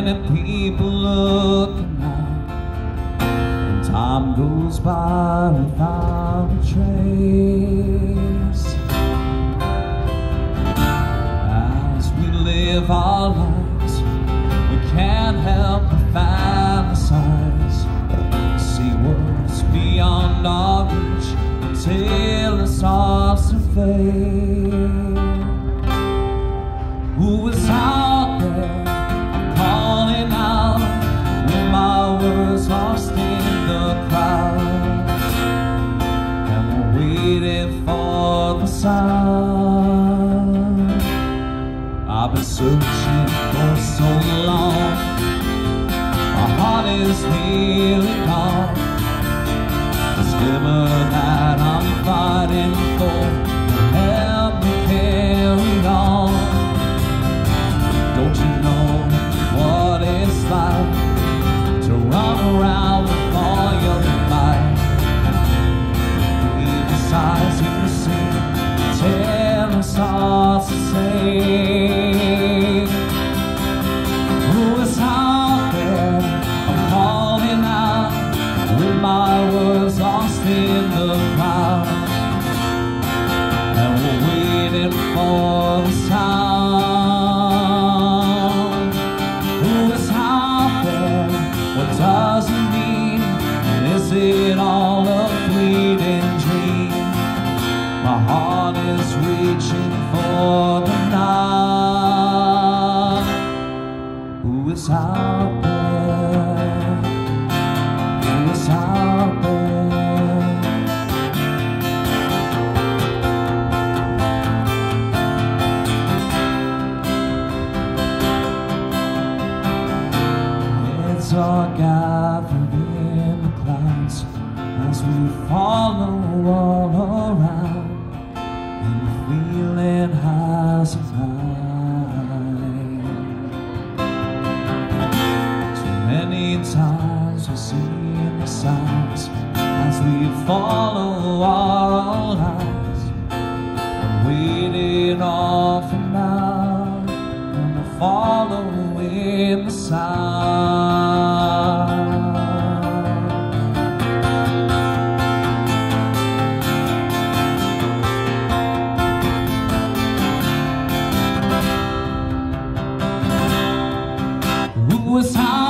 many people looking out, and time goes by without a trace. As we live our lives, we can't help but fantasize, see what's beyond our reach until it starts to fade. Who is out there? I'm calling out when my words lost in the crowd, and we're waiting for the sound. I've been searching for so long, my heart is nearly gone. This glimmer that I'm fighting for will help me carry on. Don't you know what it's like to run around with all your might? Breathe the sighs you see till it starts to sing. Who is out there? I'm calling out with my words lost in the crowd, and we're waiting for the sound. Who is out there? What does it mean? And is it all a fleeting dream? My heart is reaching for the night. Who is out there? Who is out there? It's all gathered in the clouds as we follow all around, and the feeling has a mind. Too many times we've seen the signs as we follow our own lives, and waiting on for now, and we're following the sound. Who is out